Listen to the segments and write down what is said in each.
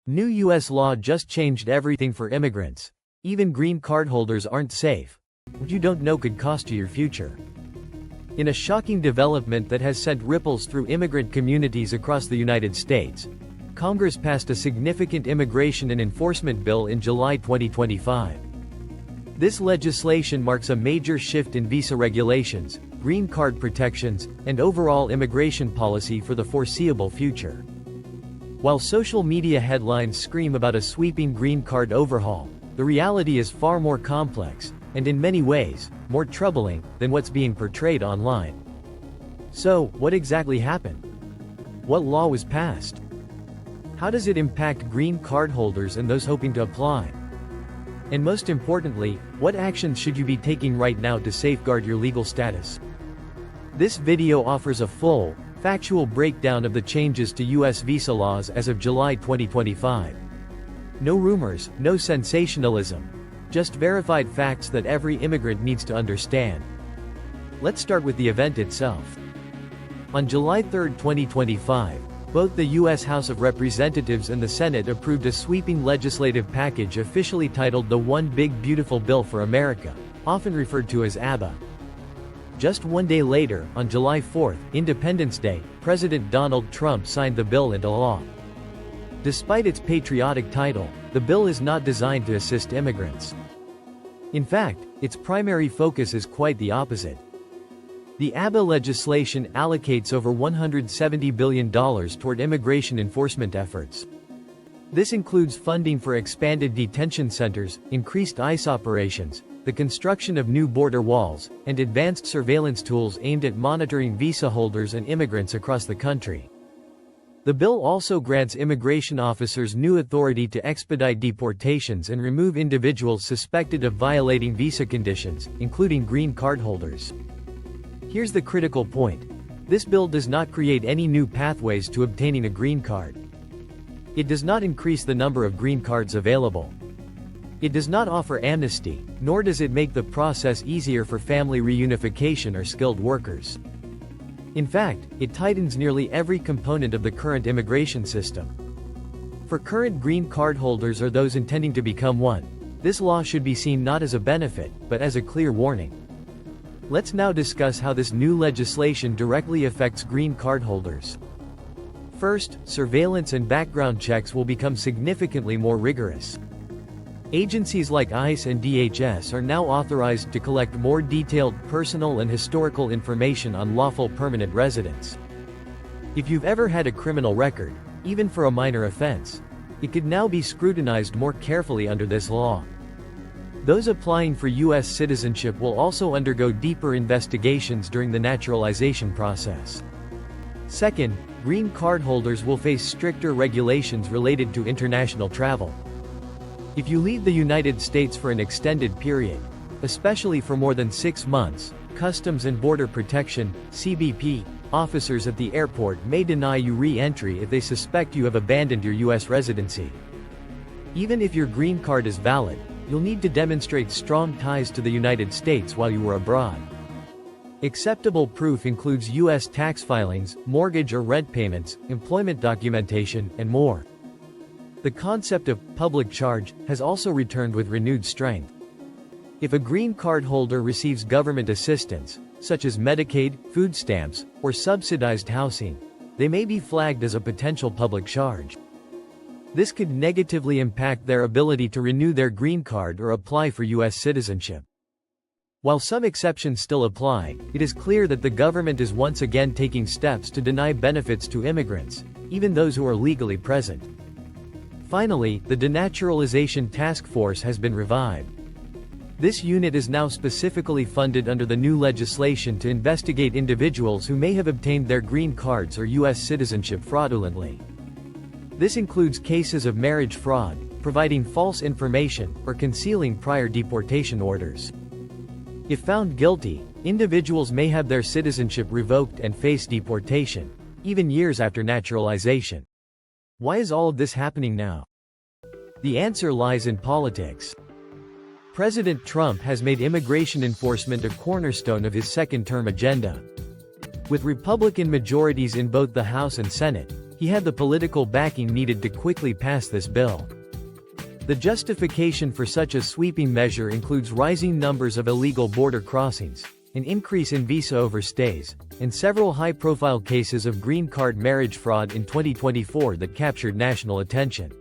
New U.S. law just changed everything for immigrants. Even green card holders aren't safe. What you don't know could cost you your future. In a shocking development that has sent ripples through immigrant communities across the United States, Congress passed a significant immigration and enforcement bill in July 2025. This legislation marks a major shift in visa regulations, green card protections, and overall immigration policy for the foreseeable future. While social media headlines scream about a sweeping green card overhaul, the reality is far more complex, and in many ways, more troubling than what's being portrayed online. So, what exactly happened? What law was passed? How does it impact green card holders and those hoping to apply? And most importantly, what actions should you be taking right now to safeguard your legal status? This video offers a full, factual breakdown of the changes to U.S. visa laws as of July 2025. No rumors, no sensationalism. Just verified facts that every immigrant needs to understand. Let's start with the event itself. On July 3, 2025, both the U.S. House of Representatives and the Senate approved a sweeping legislative package officially titled the One Big Beautiful Bill for America, often referred to as ABBA. Just one day later, on July 4, Independence Day, President Donald Trump signed the bill into law. Despite its patriotic title, the bill is not designed to assist immigrants. In fact, its primary focus is quite the opposite. The ABBA legislation allocates over $170 billion toward immigration enforcement efforts. This includes funding for expanded detention centers, increased ICE operations, the construction of new border walls, and advanced surveillance tools aimed at monitoring visa holders and immigrants across the country. The bill also grants immigration officers new authority to expedite deportations and remove individuals suspected of violating visa conditions, including green card holders. Here's the critical point. This bill does not create any new pathways to obtaining a green card. It does not increase the number of green cards available. It does not offer amnesty, nor does it make the process easier for family reunification or skilled workers. In fact, it tightens nearly every component of the current immigration system. For current green card holders or those intending to become one, this law should be seen not as a benefit, but as a clear warning. Let's now discuss how this new legislation directly affects green card holders. First, surveillance and background checks will become significantly more rigorous. Agencies like ICE and DHS are now authorized to collect more detailed personal and historical information on lawful permanent residents. If you've ever had a criminal record, even for a minor offense, it could now be scrutinized more carefully under this law. Those applying for U.S. citizenship will also undergo deeper investigations during the naturalization process. Second, green card holders will face stricter regulations related to international travel. If you leave the United States for an extended period, especially for more than 6 months, Customs and Border Protection (CBP) officers at the airport may deny you re-entry if they suspect you have abandoned your U.S. residency. Even if your green card is valid, you'll need to demonstrate strong ties to the United States while you were abroad. Acceptable proof includes U.S. tax filings, mortgage or rent payments, employment documentation, and more. The concept of public charge has also returned with renewed strength. If a green card holder receives government assistance, such as Medicaid, food stamps, or subsidized housing, they may be flagged as a potential public charge. This could negatively impact their ability to renew their green card or apply for U.S. citizenship. While some exceptions still apply, it is clear that the government is once again taking steps to deny benefits to immigrants, even those who are legally present. Finally, the Denaturalization Task Force has been revived. This unit is now specifically funded under the new legislation to investigate individuals who may have obtained their green cards or U.S. citizenship fraudulently. This includes cases of marriage fraud, providing false information, or concealing prior deportation orders. If found guilty, individuals may have their citizenship revoked and face deportation, even years after naturalization. Why is all of this happening now? The answer lies in politics. President Trump has made immigration enforcement a cornerstone of his second-term agenda. With Republican majorities in both the House and Senate, He had the political backing needed to quickly pass this bill. The justification for such a sweeping measure includes rising numbers of illegal border crossings, an increase in visa overstays, and several high-profile cases of green card marriage fraud in 2024 that captured national attention.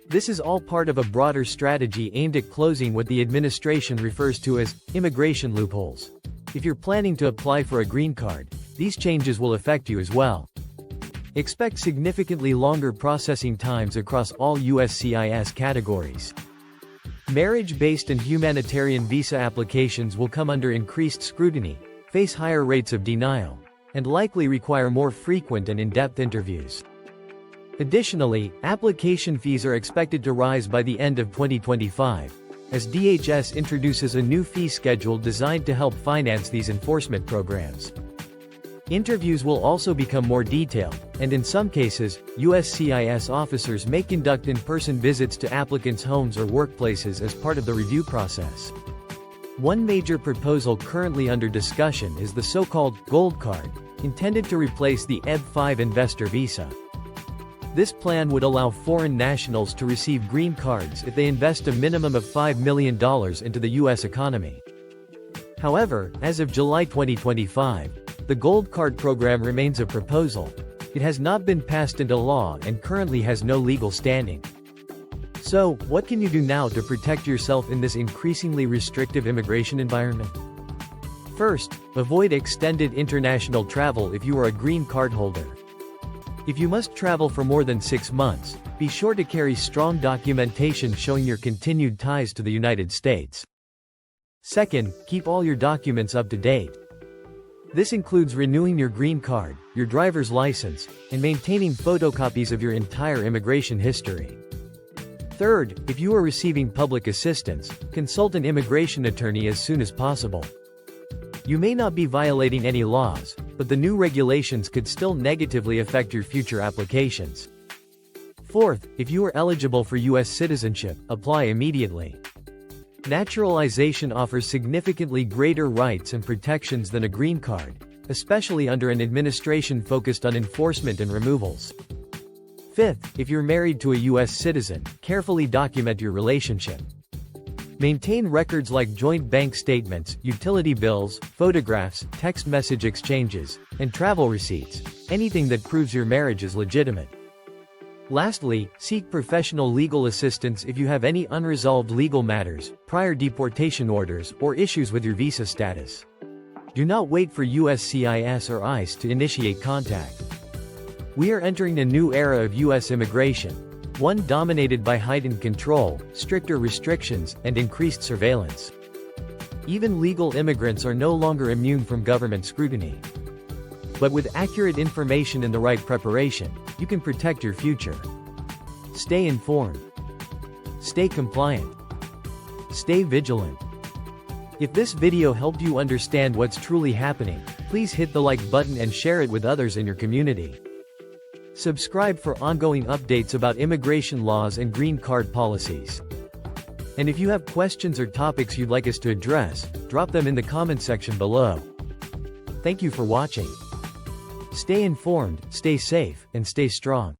This is all part of a broader strategy aimed at closing what the administration refers to as immigration loopholes. If you're planning to apply for a green card, these changes will affect you as well. Expect significantly longer processing times across all USCIS categories. Marriage-based and humanitarian visa applications will come under increased scrutiny, face higher rates of denial, and likely require more frequent and in-depth interviews. Additionally, application fees are expected to rise by the end of 2025, as DHS introduces a new fee schedule designed to help finance these enforcement programs. Interviews will also become more detailed, and in some cases, USCIS officers may conduct in-person visits to applicants' homes or workplaces as part of the review process. One major proposal currently under discussion is the so-called Gold Card, intended to replace the EB-5 investor visa. This plan would allow foreign nationals to receive green cards if they invest a minimum of $5 million into the U.S. economy. However, as of July 2025, the Gold Card program remains a proposal. It has not been passed into law and currently has no legal standing. So, what can you do now to protect yourself in this increasingly restrictive immigration environment? First, avoid extended international travel if you are a green card holder. If you must travel for more than 6 months, be sure to carry strong documentation showing your continued ties to the United States. Second, keep all your documents up to date. This includes renewing your green card, your driver's license, and maintaining photocopies of your entire immigration history. Third, if you are receiving public assistance, consult an immigration attorney as soon as possible. You may not be violating any laws, but the new regulations could still negatively affect your future applications. Fourth, if you are eligible for U.S. citizenship, apply immediately. Naturalization offers significantly greater rights and protections than a green card, especially under an administration focused on enforcement and removals. Fifth, if you're married to a U.S. citizen, carefully document your relationship. Maintain records like joint bank statements, utility bills, photographs, text message exchanges, and travel receipts, anything that proves your marriage is legitimate. Lastly, seek professional legal assistance if you have any unresolved legal matters, prior deportation orders, or issues with your visa status. Do not wait for USCIS or ICE to initiate contact. We are entering a new era of U.S. immigration, one dominated by heightened control, stricter restrictions, and increased surveillance. Even legal immigrants are no longer immune from government scrutiny. But with accurate information and the right preparation, you can protect your future. Stay informed. Stay compliant. Stay vigilant. If this video helped you understand what's truly happening, please hit the like button and share it with others in your community. Subscribe for ongoing updates about immigration laws and green card policies. And if you have questions or topics you'd like us to address, drop them in the comment section below. Thank you for watching. Stay informed, stay safe, and stay strong.